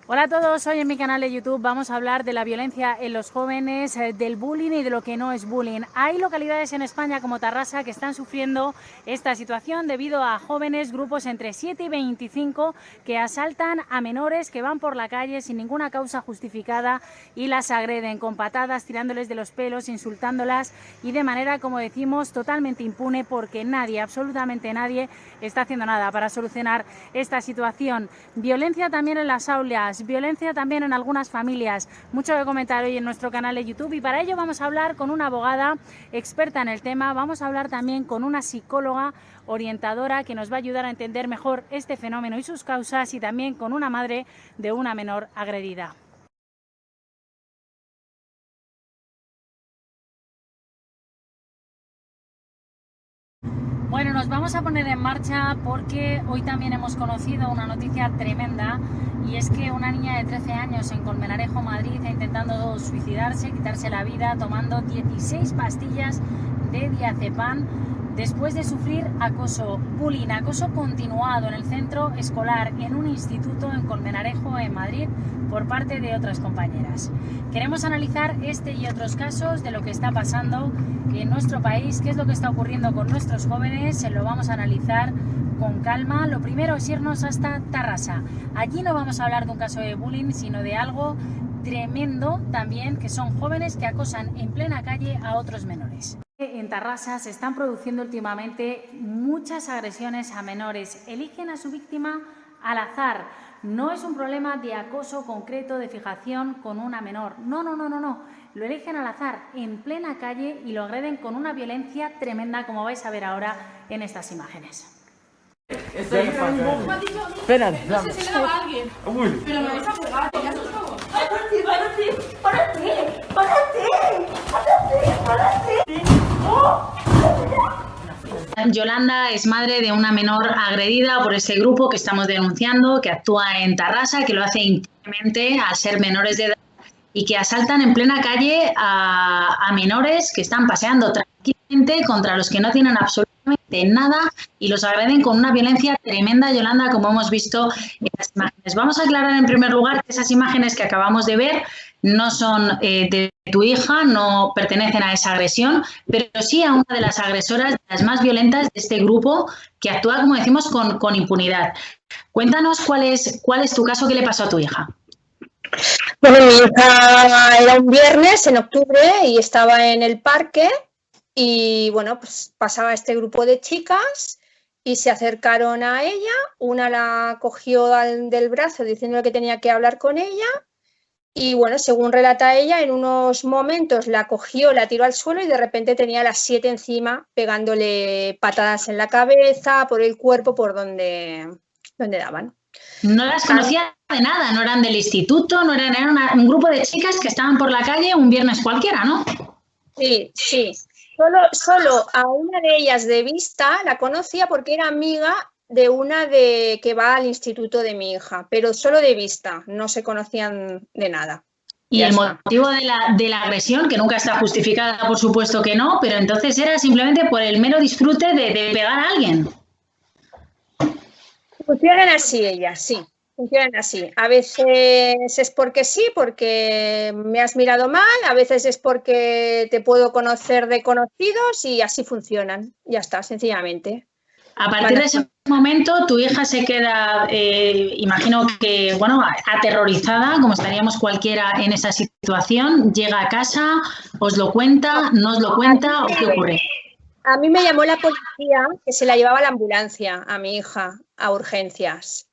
Hola a todos, hoy en mi canal de YouTube vamos a hablar de la violencia en los jóvenes, del bullying y de lo que no es bullying. Hay localidades en España como Tarrasa que están sufriendo esta situación debido a jóvenes, grupos entre 7 y 25 que asaltan a menores que van por la calle sin ninguna causa justificada y las agreden con patadas, tirándoles de los pelos, insultándolas y de manera, como decimos, totalmente impune porque nadie, absolutamente nadie, está haciendo nada para solucionar esta situación. Violencia también en las aulas, violencia también en algunas familias. Mucho que comentar hoy en nuestro canal de YouTube y para ello vamos a hablar con una abogada experta en el tema, vamos a hablar también con una psicóloga orientadora que nos va a ayudar a entender mejor este fenómeno y sus causas y también con una madre de una menor agredida. Bueno, nos vamos a poner en marcha porque hoy también hemos conocido una noticia tremenda y es que una niña de 13 años en Colmenarejo, Madrid, ha intentado suicidarse, quitarse la vida tomando 16 pastillas de diazepam después de sufrir acoso, bullying, acoso continuado en el centro escolar en un instituto en Colmenarejo, en Madrid, por parte de otras compañeras. Queremos analizar este y otros casos de lo que está pasando en nuestro país, qué es lo que está ocurriendo con nuestros jóvenes, se lo vamos a analizar con calma. Lo primero es irnos hasta Tarrasa. Allí no vamos a hablar de un caso de bullying, sino de algo tremendo también, que son jóvenes que acosan en plena calle a otros menores. En Tarrasa se están produciendo últimamente muchas agresiones a menores. Eligen a su víctima al azar. No es un problema de acoso concreto, de fijación con una menor. No. Lo eligen al azar, en plena calle, y lo agreden con una violencia tremenda, como vais a ver ahora en estas imágenes. Espera, no sé si le daba a alguien. Pero me vais a pegar, ya por favor. Yolanda es madre de una menor agredida por este grupo que estamos denunciando, que actúa en Tarrasa, que lo hace impunemente al ser menores de edad y que asaltan en plena calle a menores que están paseando tranquilamente contra los que no tienen absolutamente nada y los agreden con una violencia tremenda, Yolanda, como hemos visto en las imágenes. Vamos a aclarar en primer lugar que esas imágenes que acabamos de ver no son de tu hija, no pertenecen a esa agresión, pero sí a una de las agresoras, las más violentas de este grupo, que actúa, como decimos, con impunidad. Cuéntanos cuál es tu caso, qué le pasó a tu hija. Bueno, mi hija era un viernes en octubre y estaba en el parque y bueno, pues pasaba este grupo de chicas y se acercaron a ella, una la cogió del brazo diciéndole que tenía que hablar con ella y bueno, según relata ella, en unos momentos la cogió, la tiró al suelo y de repente tenía a las 7 encima pegándole patadas en la cabeza, por el cuerpo, por donde daban. No las conocía de nada, no eran del instituto, no eran un grupo de chicas que estaban por la calle un viernes cualquiera, ¿no? Sí. Solo a una de ellas de vista la conocía porque era amiga de una que va al instituto de mi hija, pero solo de vista, no se conocían de nada. Y el motivo de la agresión, que nunca está justificada, por supuesto que no, pero entonces era simplemente por el mero disfrute de pegar a alguien. Funcionan así ellas, sí. Funcionan así. A veces es porque sí, porque me has mirado mal, a veces es porque te puedo conocer de conocidos y así funcionan. Ya está, sencillamente. A partir de ese momento, tu hija se queda, imagino que, bueno, aterrorizada, como estaríamos cualquiera en esa situación. Llega a casa, os lo cuenta, no os lo cuenta, ¿o qué ocurre? A mí me llamó la policía que se la llevaba a la ambulancia a mi hija a urgencias.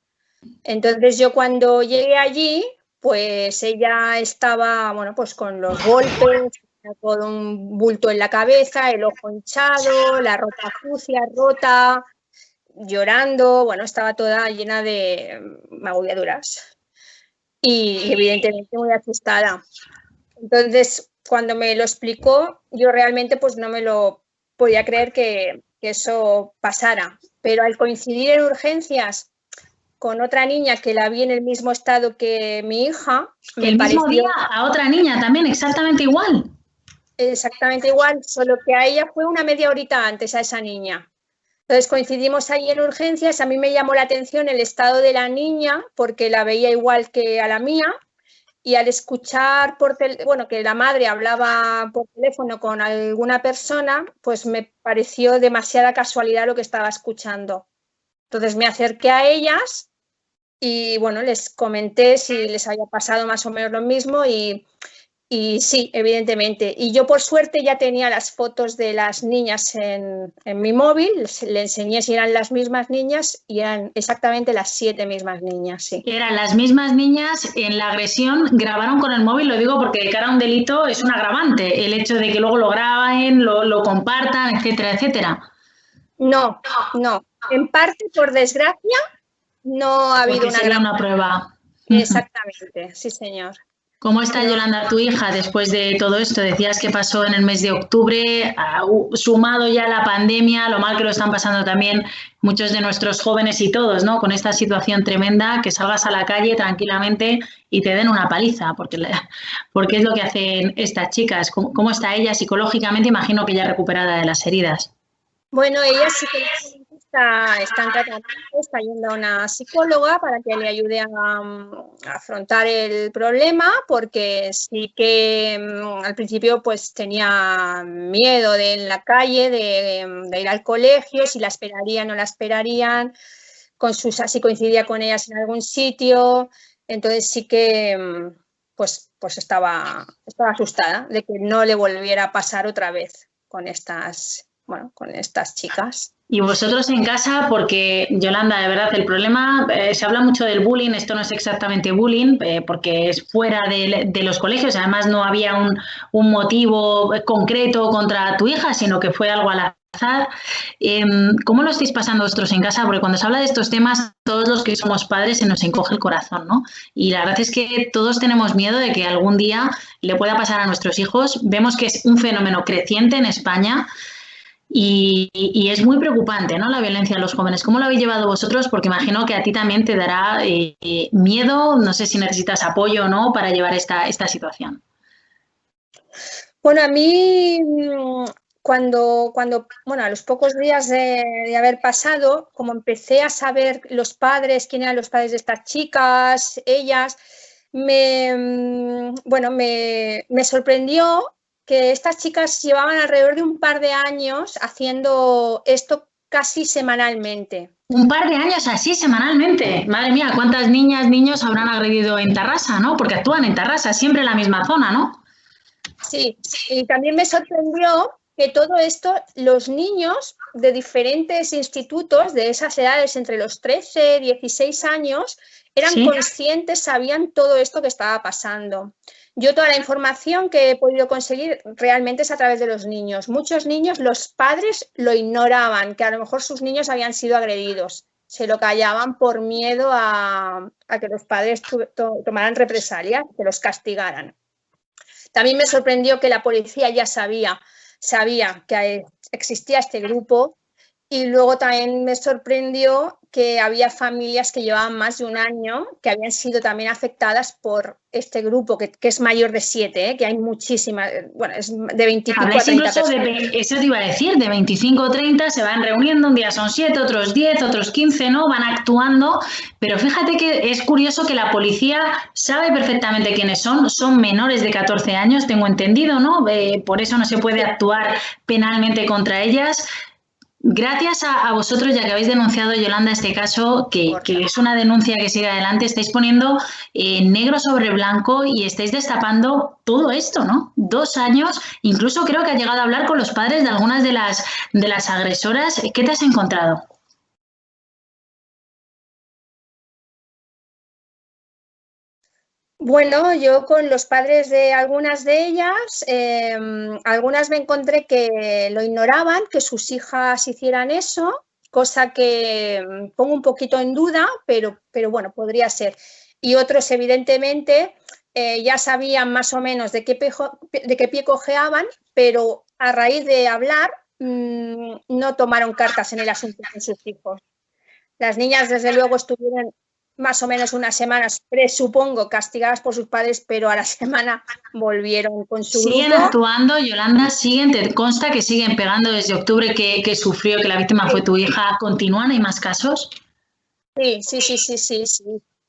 Entonces yo cuando llegué allí, pues ella estaba, bueno, pues con los golpes, todo un bulto en la cabeza, el ojo hinchado, la ropa sucia, rota, llorando, bueno, estaba toda llena de magulladuras y evidentemente muy asustada. Entonces, cuando me lo explicó, yo realmente pues no me lo podía creer que eso pasara, pero al coincidir en urgencias con otra niña que la vi en el mismo estado que mi hija. ¿El mismo día a otra niña también, exactamente igual? Exactamente igual, solo que a ella fue una media horita antes, a esa niña. Entonces coincidimos ahí en urgencias, a mí me llamó la atención el estado de la niña porque la veía igual que a la mía y al escuchar que la madre hablaba por teléfono con alguna persona, pues me pareció demasiada casualidad lo que estaba escuchando. Entonces me acerqué a ellas y bueno, les comenté si les había pasado más o menos lo mismo y sí, evidentemente. Y yo por suerte ya tenía las fotos de las niñas en mi móvil, le enseñé si eran las mismas niñas y eran exactamente las 7 mismas niñas, sí. Eran las mismas niñas en la agresión, grabaron con el móvil, lo digo porque de cara a un delito es un agravante, el hecho de que luego lo graben, lo compartan, etcétera, etcétera. No. En parte, por desgracia, no ha habido una prueba. Exactamente, sí, señor. ¿Cómo está, Yolanda, tu hija después de todo esto? Decías que pasó en el mes de octubre, sumado ya a la pandemia, lo mal que lo están pasando también muchos de nuestros jóvenes y todos, ¿no? Con esta situación tremenda, que salgas a la calle tranquilamente y te den una paliza, porque es lo que hacen estas chicas. ¿Cómo está ella psicológicamente? Imagino que ya recuperada de las heridas. Bueno, ella psicológicamente está en tratamiento, está yendo a una psicóloga para que le ayude a afrontar el problema, porque sí que al principio pues tenía miedo de en la calle, de ir al colegio, si la esperarían o no la esperarían, si coincidía con ellas en algún sitio, entonces sí que pues estaba asustada de que no le volviera a pasar otra vez con estas chicas. Y vosotros en casa, porque Yolanda, de verdad, el problema, se habla mucho del bullying, esto no es exactamente bullying, porque es fuera de los colegios, además no había un motivo concreto contra tu hija, sino que fue algo al azar. ¿Cómo lo estáis pasando vosotros en casa? Porque cuando se habla de estos temas, todos los que somos padres se nos encoge el corazón, ¿no? Y la verdad es que todos tenemos miedo de que algún día le pueda pasar a nuestros hijos. Vemos que es un fenómeno creciente en España. Y es muy preocupante, ¿no?, la violencia de los jóvenes. ¿Cómo lo habéis llevado vosotros? Porque imagino que a ti también te dará miedo, no sé si necesitas apoyo o no para llevar esta situación. Bueno, a mí cuando a los pocos días de haber pasado, como empecé a saber los padres, quién eran los padres de estas chicas, ellas, me sorprendió que estas chicas llevaban alrededor de un par de años haciendo esto casi semanalmente. Un par de años así semanalmente. Madre mía, ¿cuántas niñas, niños habrán agredido en Tarrasa, ¿no? Porque actúan en Tarrasa, siempre en la misma zona, ¿no? Sí, y también me sorprendió que todo esto, los niños de diferentes institutos de esas edades, entre los 13 y 16 años, eran conscientes, sabían todo esto que estaba pasando. Yo toda la información que he podido conseguir realmente es a través de los niños. Muchos niños, los padres lo ignoraban, que a lo mejor sus niños habían sido agredidos. Se lo callaban por miedo a que los padres tomaran represalias, que los castigaran. También me sorprendió que la policía ya sabía que existía este grupo y luego también me sorprendió que había familias que llevaban más de un año que habían sido también afectadas por este grupo, que es mayor de 7, que hay muchísimas, bueno, es de 25 a 30 personas. Eso te iba a decir, de 25 o 30 se van reuniendo, un día son 7, otros 10, otros 15, ¿no? Van actuando, pero fíjate que es curioso que la policía sabe perfectamente quiénes son menores de 14 años, tengo entendido, ¿no? Por eso no se puede actuar penalmente contra ellas. Gracias a vosotros, ya que habéis denunciado, Yolanda, este caso, que es una denuncia que sigue adelante, estáis poniendo negro sobre blanco y estáis destapando todo esto, ¿no? 2 años, incluso creo que has llegado a hablar con los padres de algunas de las agresoras. ¿Qué te has encontrado? Bueno, yo con los padres de algunas de ellas, algunas me encontré que lo ignoraban, que sus hijas hicieran eso, cosa que pongo un poquito en duda, pero bueno, podría ser. Y otros, evidentemente, ya sabían más o menos de qué pie cojeaban, pero a raíz de hablar no tomaron cartas en el asunto con sus hijos. Las niñas, desde luego, estuvieron más o menos unas semanas, supongo, castigadas por sus padres, pero a la semana volvieron con su ¿Siguen grupo. actuando, Yolanda? ¿Siguen? ¿Te consta que siguen pegando desde octubre que sufrió, que la víctima fue tu hija? ¿Continúan? ¿Hay más casos? Sí.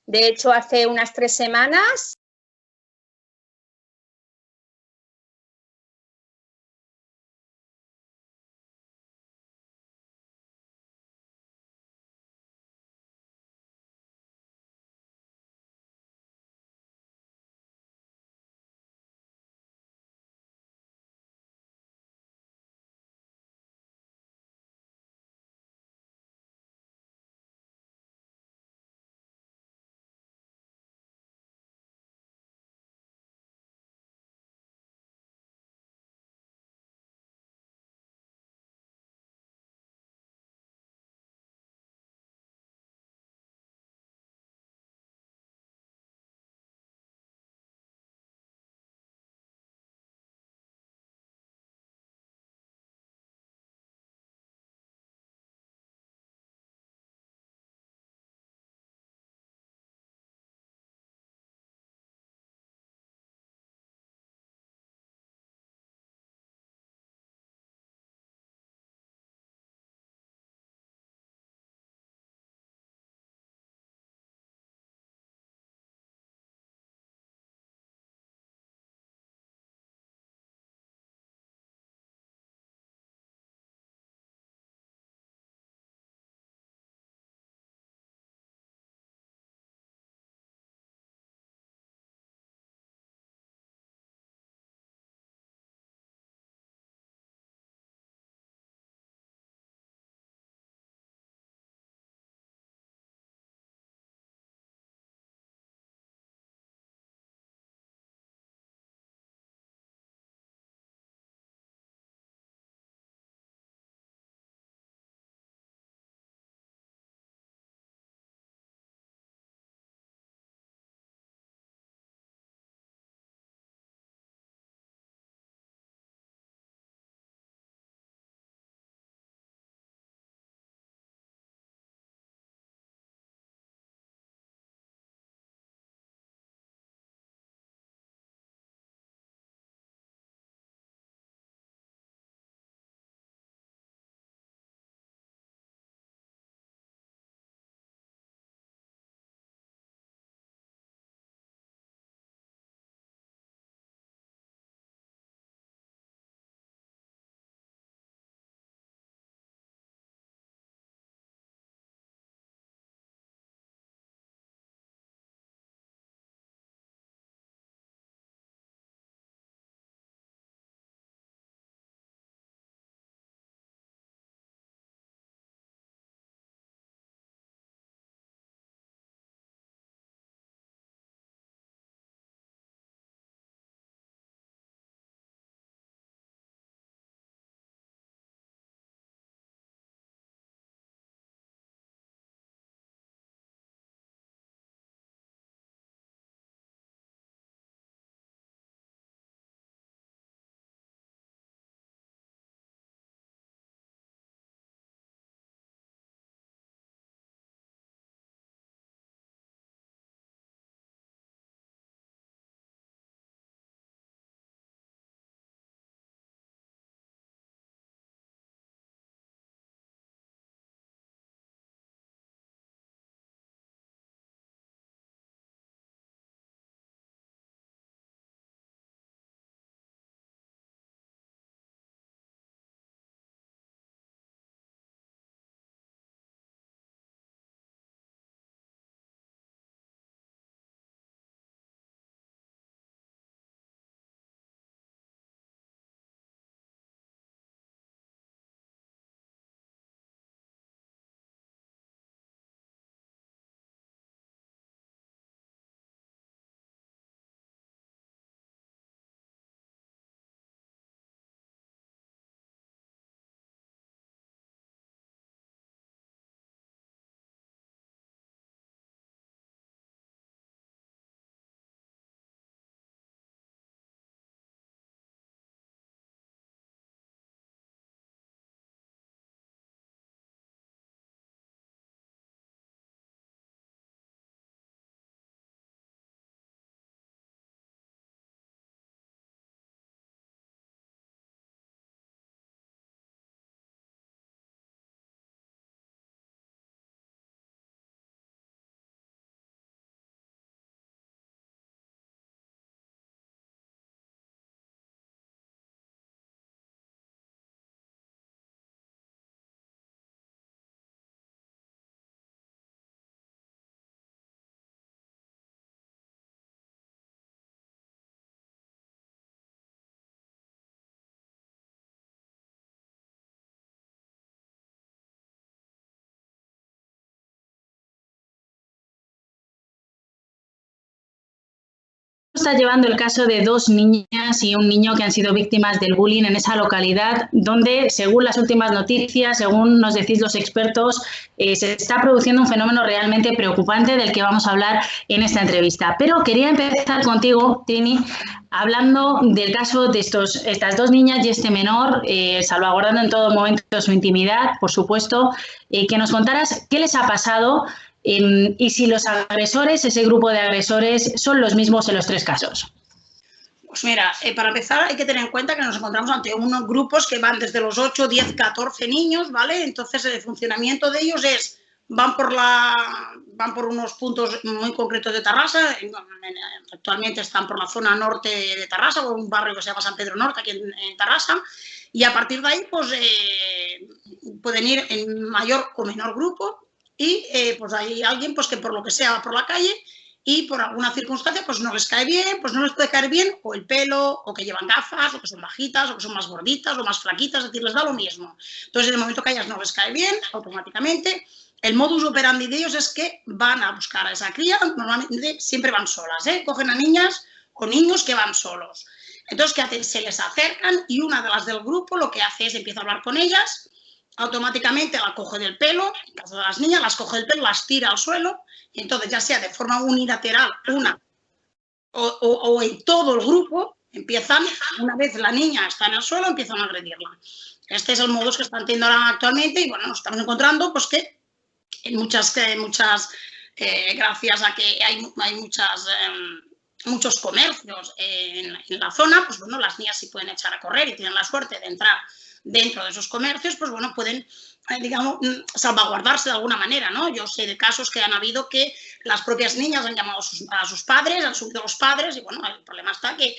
De hecho, hace unas 3 semanas estás llevando el caso de 2 niñas y un niño que han sido víctimas del bullying en esa localidad donde, según las últimas noticias, según nos decís los expertos, se está produciendo un fenómeno realmente preocupante del que vamos a hablar en esta entrevista. Pero quería empezar contigo, Trini, hablando del caso de estas 2 niñas y este menor, salvaguardando en todo momento su intimidad, por supuesto, que nos contaras qué les ha pasado y si los agresores, ese grupo de agresores, son los mismos en los 3 casos. Pues mira, para empezar hay que tener en cuenta que nos encontramos ante unos grupos que van desde los 8, 10, 14 niños, ¿vale? Entonces el funcionamiento de ellos es, van por unos puntos muy concretos de Tarrasa, actualmente están por la zona norte de Tarrasa, o un barrio que se llama San Pedro Norte, aquí en Tarrasa, y a partir de ahí pues pueden ir en mayor o menor grupo y pues hay alguien pues que por lo que sea va por la calle y por alguna circunstancia pues no les cae bien, pues no les puede caer bien o el pelo, o que llevan gafas, o que son bajitas, o que son más gorditas, o más flaquitas, es decir, les da lo mismo. Entonces, en el momento que a ellas no les cae bien, automáticamente, el modus operandi de ellos es que van a buscar a esa cría, normalmente siempre van solas, cogen a niñas o niños que van solos. Entonces, ¿qué hacen? Se les acercan y una de las del grupo lo que hace es empieza a hablar con ellas, automáticamente la coge del pelo, en caso de las niñas, las coge del pelo, las tira al suelo, y entonces ya sea de forma unilateral una o en todo el grupo, empiezan, una vez la niña está en el suelo, empiezan a agredirla. Este es el modus que están teniendo ahora actualmente y bueno, nos estamos encontrando pues que en muchas gracias a que hay muchos comercios en la zona, pues bueno, las niñas sí pueden echar a correr y tienen la suerte de entrar dentro de esos comercios, pues bueno, pueden, digamos, salvaguardarse de alguna manera, ¿no? Yo sé de casos que han habido que las propias niñas han llamado a sus padres, han subido a los padres y bueno, el problema está que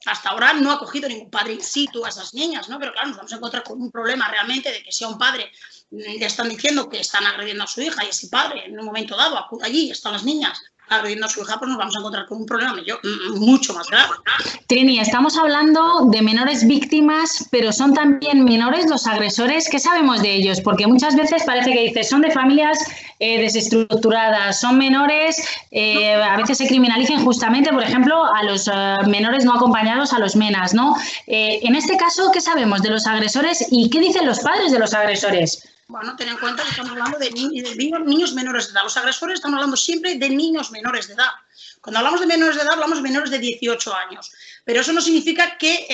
hasta ahora no ha cogido ningún padre in situ a esas niñas, ¿no? Pero claro, nos vamos a encontrar con un problema realmente de que si a un padre le están diciendo que están agrediendo a su hija y ese padre en un momento dado acude allí, están las niñas agrediendo a su hija, pues nos vamos a encontrar con un problema mucho más grave. Trini, estamos hablando de menores víctimas, pero son también menores los agresores. ¿Qué sabemos de ellos? Porque muchas veces parece que dices, son de familias desestructuradas, son menores, a veces se criminaliza injustamente, por ejemplo, a los menores no acompañados, a los MENAs, ¿no? En este caso, ¿qué sabemos de los agresores y qué dicen los padres de los agresores? Bueno, ten en cuenta que estamos hablando de niños menores de edad. Los agresores estamos hablando siempre de niños menores de edad. Cuando hablamos de menores de edad, hablamos de menores de 18 años. Pero eso no significa que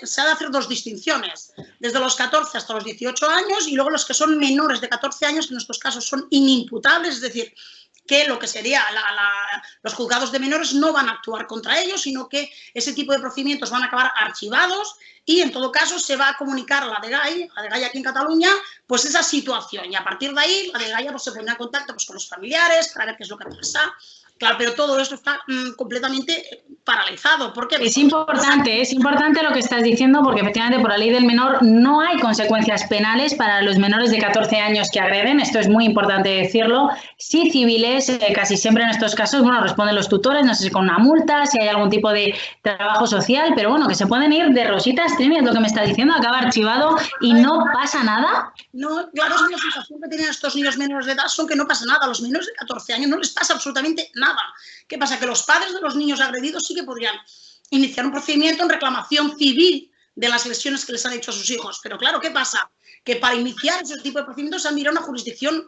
se ha de hacer 2 distinciones. Desde los 14 hasta los 18 años y luego los que son menores de 14 años, que en estos casos son inimputables, es decir, que lo que sería los juzgados de menores no van a actuar contra ellos, sino que ese tipo de procedimientos van a acabar archivados y en todo caso se va a comunicar a la DGAI aquí en Cataluña, pues esa situación y a partir de ahí la DGAI pues, se pone en contacto pues, con los familiares para ver qué es lo que pasa. Claro, pero todo esto está completamente paralizado. ¿Por qué? Es importante lo que estás diciendo porque efectivamente por la ley del menor no hay consecuencias penales para los menores de 14 años que agreden, esto es muy importante decirlo. Sí civiles, casi siempre en estos casos, bueno, responden los tutores, no sé si con una multa, si hay algún tipo de trabajo social, pero bueno, que se pueden ir de rositas, Trini, es lo que me estás diciendo, acaba archivado y no pasa nada. No, claro, la sensación que tienen estos niños menores de edad son que no pasa nada, a los menores de 14 años no les pasa absolutamente nada. ¿Qué pasa? Que los padres de los niños agredidos sí que podrían iniciar un procedimiento en reclamación civil de las lesiones que les han hecho a sus hijos. Pero claro, ¿qué pasa? Que para iniciar ese tipo de procedimientos se han mirado a una jurisdicción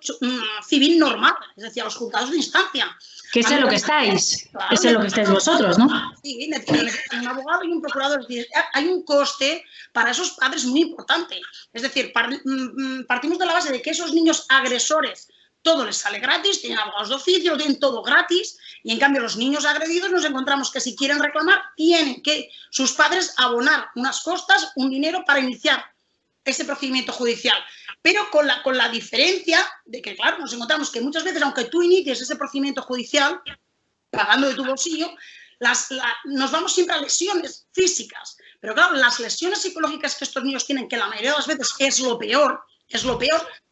civil normal, es decir, a los juzgados de instancia. Que es en lo que estáis, claro, es en lo que estáis vosotros, ¿no? Sí, necesitan un abogado y un procurador. Es decir, hay un coste para esos padres muy importante. Es decir, partimos de la base de que esos niños agresores todo les sale gratis, tienen abogados de oficio, tienen todo gratis y en cambio los niños agredidos nos encontramos que si quieren reclamar tienen que sus padres abonar unas costas, un dinero para iniciar ese procedimiento judicial. Pero con la diferencia de que, claro, nos encontramos que muchas veces, aunque tú inicies ese procedimiento judicial, pagando de tu bolsillo, nos vamos siempre a lesiones físicas. Pero claro, las lesiones psicológicas que estos niños tienen, que la mayoría de las veces es lo peor,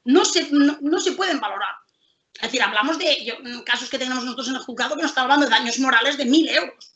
no se pueden valorar. Es decir, hablamos de casos que tenemos nosotros en el juzgado que nos está hablando de daños morales de 1.000 euros.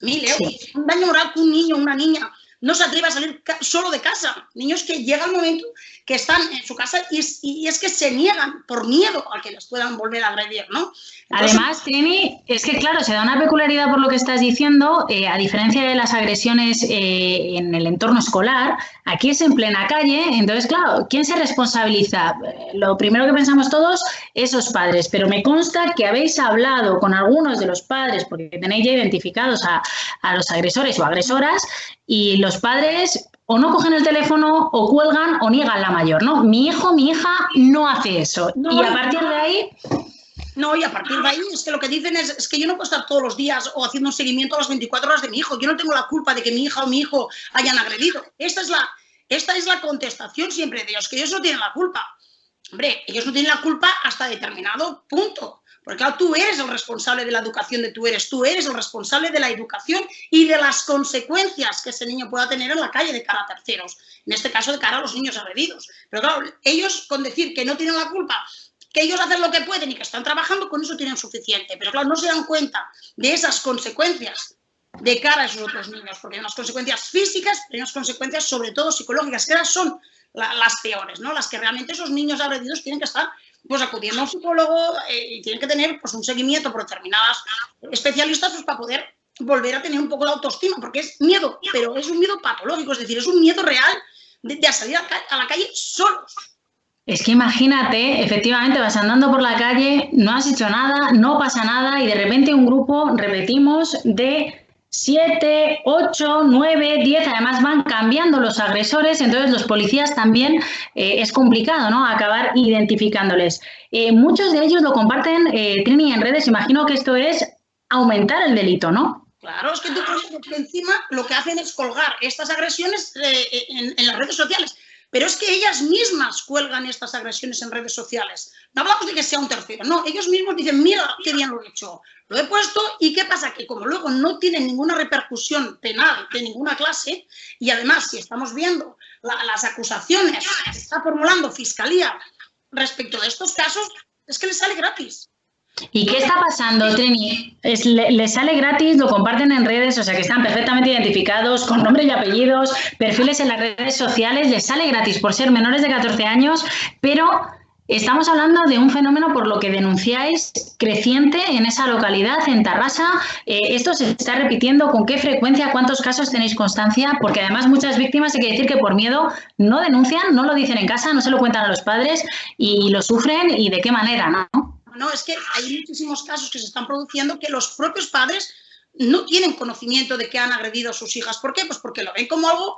1.000 euros. Sí. Un daño moral que un niño o una niña no se atreve a salir solo de casa. Niños que llega el momento que están en su casa y es que se niegan por miedo a que les puedan volver a agredir, ¿no? Entonces, además, Trini, es que claro, se da una peculiaridad por lo que estás diciendo, a diferencia de las agresiones en el entorno escolar, aquí es en plena calle, entonces claro, ¿quién se responsabiliza? Lo primero que pensamos todos, esos padres, pero me consta que habéis hablado con algunos de los padres, porque tenéis ya identificados a los agresores o agresoras, y los padres o no cogen el teléfono o cuelgan o niegan la mayor, ¿no? Mi hijo, mi hija no hace eso. No, y a partir de ahí... No, y a partir de ahí es que lo que dicen es que yo no puedo estar todos los días o haciendo un seguimiento a las 24 horas de mi hijo. Yo no tengo la culpa de que mi hija o mi hijo hayan agredido. Esta es la contestación siempre de ellos, que ellos no tienen la culpa. Hombre, ellos no tienen la culpa hasta determinado punto. Porque claro, tú eres el responsable de la educación tú eres el responsable de la educación y de las consecuencias que ese niño pueda tener en la calle de cara a terceros. En este caso, de cara a los niños agredidos. Pero claro, ellos con decir que no tienen la culpa, que ellos hacen lo que pueden y que están trabajando, con eso tienen suficiente. Pero claro, no se dan cuenta de esas consecuencias de cara a esos otros niños, porque hay unas consecuencias físicas, pero hay unas consecuencias sobre todo psicológicas, que esas son las peores, ¿no? Las que realmente esos niños agredidos tienen que estar pues acudiendo a un psicólogo y tienen que tener pues un seguimiento por determinadas especialistas pues, para poder volver a tener un poco de autoestima, porque es miedo, pero es un miedo patológico, es decir, es un miedo real de salir a la calle solos. Es que imagínate, efectivamente vas andando por la calle, no has hecho nada, no pasa nada y de repente un grupo, repetimos, de 7, 8, 9, 10, además van cambiando los agresores, entonces los policías también es complicado, ¿no? Acabar identificándoles. Muchos de ellos lo comparten, Trini, en redes, imagino que esto es aumentar el delito, ¿no? Claro, es que tú por encima lo que hacen es colgar estas agresiones en las redes sociales. Pero es que ellas mismas cuelgan estas agresiones en redes sociales. No hablamos de que sea un tercero, no, ellos mismos dicen, mira qué bien lo he hecho, lo he puesto y ¿qué pasa? Que como luego no tienen ninguna repercusión penal de ninguna clase y además si estamos viendo las acusaciones que está formulando Fiscalía respecto de estos casos, es que les sale gratis. ¿Y qué está pasando, Trini? Les sale gratis, lo comparten en redes, o sea que están perfectamente identificados, con nombre y apellidos, perfiles en las redes sociales, les sale gratis por ser menores de 14 años, pero estamos hablando de un fenómeno por lo que denunciáis creciente en esa localidad, en Tarrasa. ¿Esto se está repitiendo? ¿Con qué frecuencia? ¿Cuántos casos tenéis constancia? Porque además muchas víctimas, hay que decir que por miedo no denuncian, no lo dicen en casa, no se lo cuentan a los padres y lo sufren y de qué manera, ¿no? No, es que hay muchísimos casos que se están produciendo que los propios padres no tienen conocimiento de que han agredido a sus hijas. ¿Por qué? Pues porque lo ven como algo,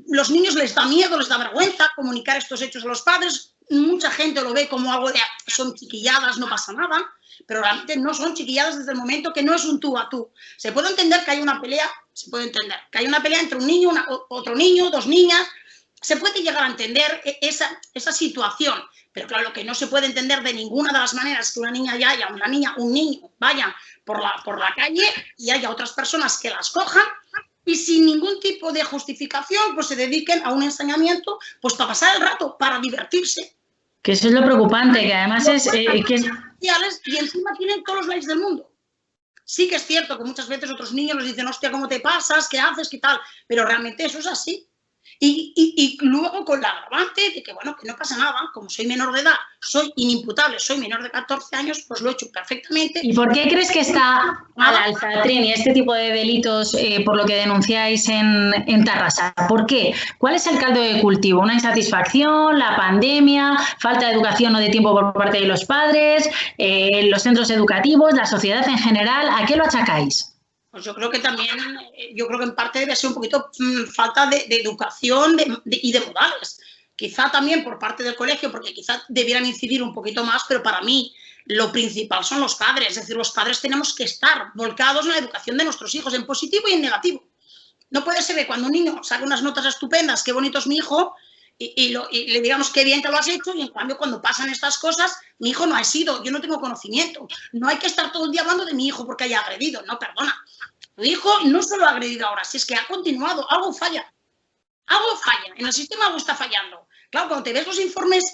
los niños les da miedo, les da vergüenza comunicar estos hechos a los padres. Mucha gente lo ve como algo de, son chiquilladas, no pasa nada, pero realmente no son chiquilladas desde el momento que no es un tú a tú. Se puede entender que hay una pelea, se puede entender que hay una pelea entre un niño, otro niño, dos niñas, se puede llegar a entender esa situación. Pero claro, lo que no se puede entender de ninguna de las maneras es que una niña ya haya, una niña, un niño vaya por la calle y haya otras personas que las cojan y sin ningún tipo de justificación pues se dediquen a un ensañamiento pues para pasar el rato, para divertirse. Que eso es lo preocupante, que además es... Y encima tienen todos los likes del mundo. Sí que es cierto que muchas veces otros niños les dicen, hostia, ¿cómo te pasas? ¿Qué haces? ¿Qué tal? Pero realmente eso es así. Y luego con la agravante de que, bueno, que no pasa nada, como soy menor de edad, soy inimputable, soy menor de 14 años, pues lo he hecho perfectamente. ¿Y por qué crees que está al alza, Trini, este tipo de delitos por lo que denunciáis en Tarrasa? ¿Por qué? ¿Cuál es el caldo de cultivo? ¿Una insatisfacción, la pandemia, falta de educación o de tiempo por parte de los padres, los centros educativos, la sociedad en general? ¿A qué lo achacáis? Pues yo creo que también, yo creo que en parte debe ser un poquito falta de educación y de modales. Quizá también por parte del colegio, porque quizá debieran incidir un poquito más, pero para mí lo principal son los padres. Es decir, los padres tenemos que estar volcados en la educación de nuestros hijos, en positivo y en negativo. No puede ser que cuando un niño saca unas notas estupendas, qué bonito es mi hijo, y le digamos qué bien que lo has hecho, y en cambio cuando pasan estas cosas, mi hijo no ha sido, yo no tengo conocimiento. No hay que estar todo el día hablando de mi hijo porque haya agredido, no, perdona. Tu hijo no solo ha agredido ahora, si es que ha continuado, algo falla. Algo falla, en el sistema algo está fallando. Claro, cuando te ves los informes,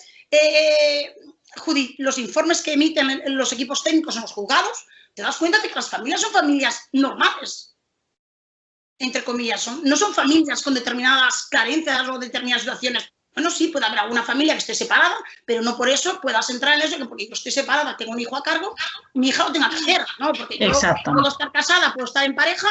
los informes que emiten los equipos técnicos en los juzgados, te das cuenta de que las familias son familias normales, entre comillas, no son familias con determinadas carencias o determinadas situaciones Bueno, sí, puede haber alguna familia que esté separada, pero no por eso puedas entrar en eso, que porque yo estoy separada, tengo un hijo a cargo, mi hija lo tenga que hacer, ¿no? Porque yo puedo estar casada, puedo estar en pareja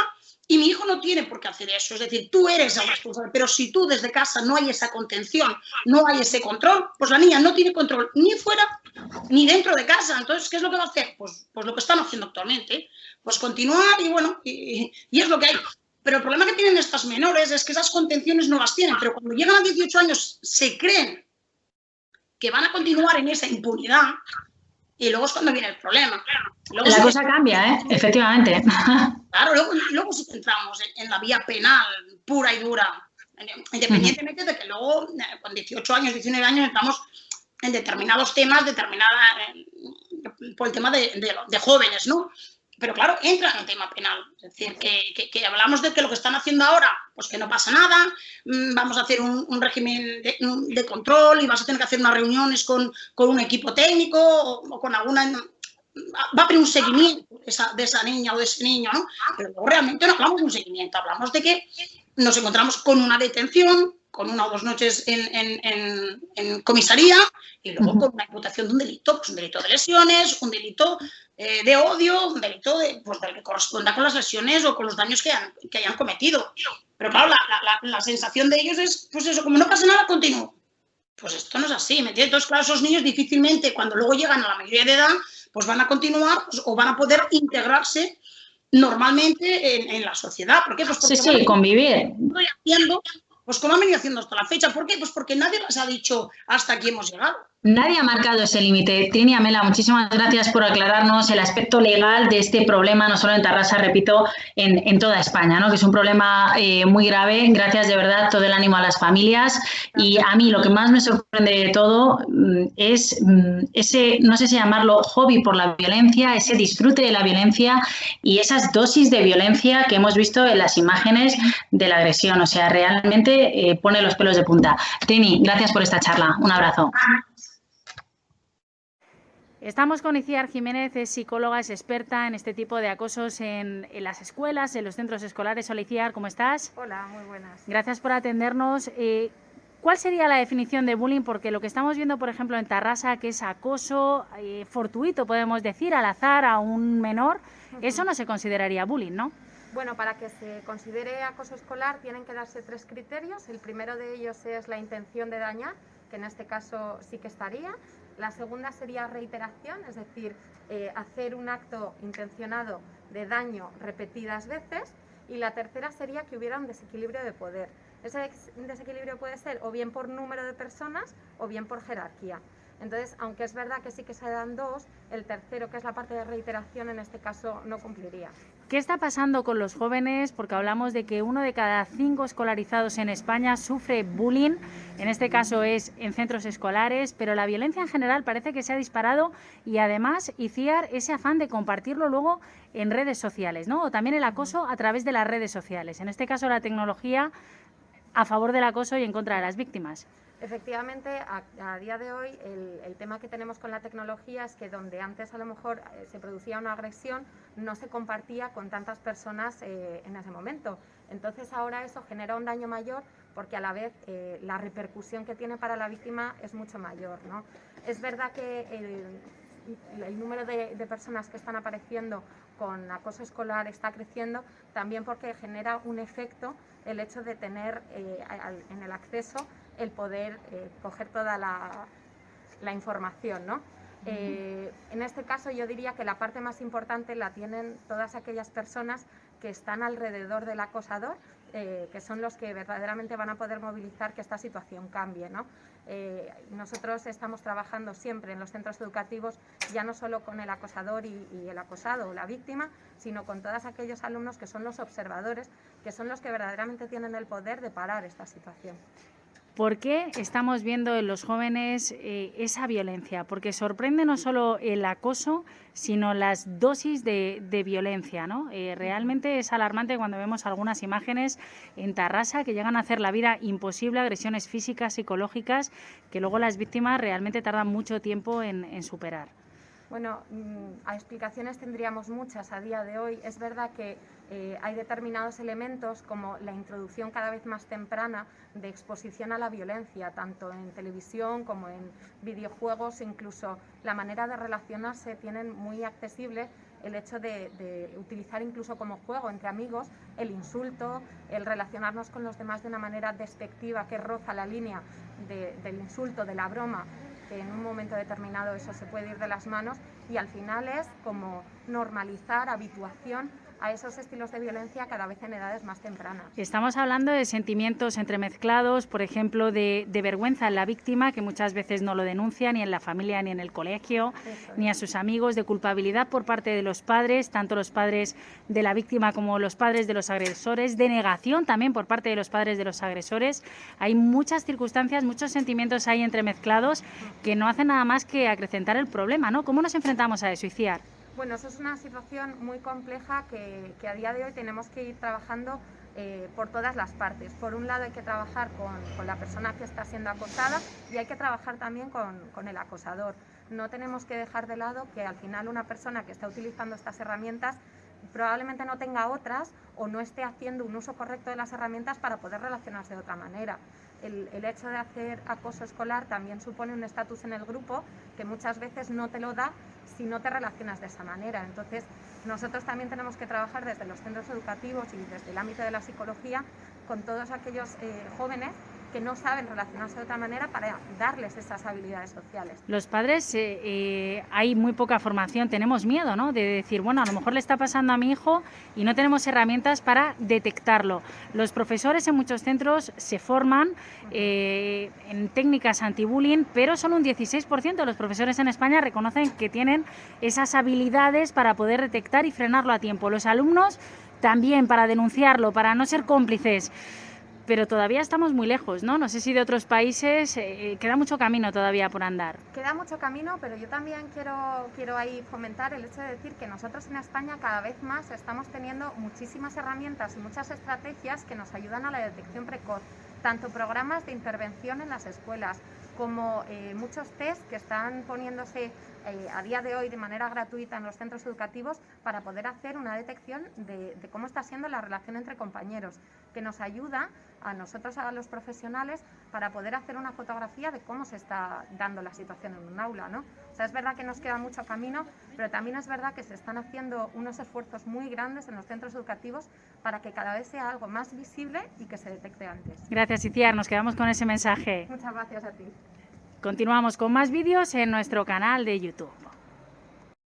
y mi hijo no tiene por qué hacer eso. Es decir, tú eres el responsable, pero si tú desde casa no hay esa contención, no hay ese control, pues la niña no tiene control ni fuera ni dentro de casa. Entonces, ¿qué es lo que va a hacer? Pues lo que están haciendo actualmente, pues continuar y bueno, y es lo que hay. Pero el problema que tienen estas menores es que esas contenciones no las tienen, pero cuando llegan a 18 años se creen que van a continuar en esa impunidad y luego es cuando viene el problema. Luego la cosa cambia, efectivamente. Claro, luego sí que entramos en la vía penal pura y dura, independientemente de que luego con 18 años, 19 años estamos en determinados temas, por el tema de jóvenes, ¿no? Pero claro, entra en el tema penal. Es decir, que hablamos de que lo que están haciendo ahora, pues que no pasa nada, vamos a hacer un régimen de control y vas a tener que hacer unas reuniones con un equipo técnico o con alguna... Va a haber un seguimiento de esa niña o de ese niño, ¿no? Pero luego realmente no hablamos de un seguimiento, hablamos de que nos encontramos con una detención, con 1 o 2 noches en comisaría y luego con una imputación de un delito, pues un delito de lesiones, un delito de odio, un delito del que corresponda con las lesiones o con los daños que hayan cometido. Pero claro, la sensación de ellos es, pues eso, como no pasa nada, continúo. Pues esto no es así, ¿me entiendes? Entonces, claro, esos niños difícilmente, cuando luego llegan a la mayoría de edad, pues van a continuar o van a poder integrarse normalmente en la sociedad. ¿Por qué? Pues porque sí, convivir. Estoy haciendo, pues como han venido haciendo hasta la fecha. ¿Por qué? Pues porque nadie les ha dicho hasta aquí hemos llegado. Nadie ha marcado ese límite. Trini, Amela, muchísimas gracias por aclararnos el aspecto legal de este problema, no solo en Tarrasa, repito, en toda España, ¿no? Que es un problema muy grave. Gracias de verdad, todo el ánimo a las familias. Y a mí lo que más me sorprende de todo es ese, no sé si llamarlo hobby por la violencia, ese disfrute de la violencia y esas dosis de violencia que hemos visto en las imágenes de la agresión. O sea, realmente pone los pelos de punta. Trini, gracias por esta charla. Un abrazo. Estamos con Iciar Jiménez, es psicóloga, es experta en este tipo de acosos en las escuelas, en los centros escolares. Hola Iciar, ¿cómo estás? Hola, muy buenas. Gracias por atendernos. ¿Cuál sería la definición de bullying? Porque lo que estamos viendo, por ejemplo, en Tarrasa, que es acoso fortuito, podemos decir, al azar a un menor, eso no se consideraría bullying, ¿no? Bueno, para que se considere acoso escolar tienen que darse 3 criterios. El primero de ellos es la intención de dañar, que en este caso sí que estaría. La segunda sería reiteración, es decir, hacer un acto intencionado de daño repetidas veces. Y la tercera sería que hubiera un desequilibrio de poder. Ese desequilibrio puede ser o bien por número de personas o bien por jerarquía. Entonces, aunque es verdad que sí que se dan 2, el tercero, que es la parte de reiteración, en este caso no cumpliría. ¿Qué está pasando con los jóvenes? Porque hablamos de que 1 de cada 5 escolarizados en España sufre bullying, en este caso es en centros escolares, pero la violencia en general parece que se ha disparado y además, Iciar, ese afán de compartirlo luego en redes sociales, ¿no? O también el acoso a través de las redes sociales, en este caso la tecnología a favor del acoso y en contra de las víctimas. Efectivamente, a día de hoy el tema que tenemos con la tecnología es que donde antes a lo mejor se producía una agresión no se compartía con tantas personas en ese momento. Entonces ahora eso genera un daño mayor porque a la vez la repercusión que tiene para la víctima es mucho mayor, ¿no? Es verdad que el número de personas que están apareciendo con acoso escolar está creciendo también porque genera un efecto el hecho de tener en el acceso el poder coger toda la información, ¿no? En este caso yo diría que la parte más importante la tienen todas aquellas personas que están alrededor del acosador, que son los que verdaderamente van a poder movilizar que esta situación cambie, ¿no? Nosotros estamos trabajando siempre en los centros educativos ya no solo con el acosador y el acosado o la víctima, sino con todos aquellos alumnos que son los observadores, que son los que verdaderamente tienen el poder de parar esta situación. ¿Por qué estamos viendo en los jóvenes esa violencia? Porque sorprende no solo el acoso, sino las dosis de violencia, ¿no? Realmente es alarmante cuando vemos algunas imágenes en Tarrasa que llegan a hacer la vida imposible, agresiones físicas, psicológicas, que luego las víctimas realmente tardan mucho tiempo en superar. Bueno, a explicaciones tendríamos muchas a día de hoy. Es verdad que hay determinados elementos como la introducción cada vez más temprana de exposición a la violencia, tanto en televisión como en videojuegos, incluso la manera de relacionarse tienen muy accesible el hecho de utilizar incluso como juego entre amigos el insulto, el relacionarnos con los demás de una manera despectiva que roza la línea del insulto, de la broma, que en un momento determinado eso se puede ir de las manos, y al final es como normalizar, habituación a esos estilos de violencia cada vez en edades más tempranas. Estamos hablando de sentimientos entremezclados, por ejemplo, de vergüenza en la víctima, que muchas veces no lo denuncia ni en la familia ni en el colegio, ni a sus amigos, de culpabilidad por parte de los padres, tanto los padres de la víctima como los padres de los agresores, de negación también por parte de los padres de los agresores. Hay muchas circunstancias, muchos sentimientos ahí entremezclados que no hacen nada más que acrecentar el problema, ¿no? ¿Cómo nos enfrentamos a eso, Iciar? Bueno, eso es una situación muy compleja que a día de hoy tenemos que ir trabajando por todas las partes. Por un lado hay que trabajar con la persona que está siendo acosada y hay que trabajar también con el acosador. No tenemos que dejar de lado que al final una persona que está utilizando estas herramientas probablemente no tenga otras o no esté haciendo un uso correcto de las herramientas para poder relacionarse de otra manera. El hecho de hacer acoso escolar también supone un estatus en el grupo que muchas veces no te lo da si no te relacionas de esa manera. Entonces, nosotros también tenemos que trabajar desde los centros educativos y desde el ámbito de la psicología con todos aquellos jóvenes que no saben relacionarse de otra manera para darles esas habilidades sociales. Los padres, hay muy poca formación, tenemos miedo, ¿no?, de decir, bueno, a lo mejor le está pasando a mi hijo y no tenemos herramientas para detectarlo. Los profesores en muchos centros se forman en técnicas anti-bullying, pero solo un 16% de los profesores en España reconocen que tienen esas habilidades para poder detectar y frenarlo a tiempo. Los alumnos también, para denunciarlo, para no ser cómplices. Pero todavía estamos muy lejos, ¿no? No sé si de otros países queda mucho camino todavía por andar. Queda mucho camino, pero yo también quiero ahí fomentar el hecho de decir que nosotros en España cada vez más estamos teniendo muchísimas herramientas y muchas estrategias que nos ayudan a la detección precoz, tanto programas de intervención en las escuelas como muchos test que están poniéndose a día de hoy de manera gratuita en los centros educativos para poder hacer una detección de cómo está siendo la relación entre compañeros, que nos ayuda a nosotros, a los profesionales, para poder hacer una fotografía de cómo se está dando la situación en un aula, ¿no? O sea, es verdad que nos queda mucho camino, pero también es verdad que se están haciendo unos esfuerzos muy grandes en los centros educativos para que cada vez sea algo más visible y que se detecte antes. Gracias, Iciar, nos quedamos con ese mensaje. Muchas gracias a ti. Continuamos con más vídeos en nuestro canal de YouTube.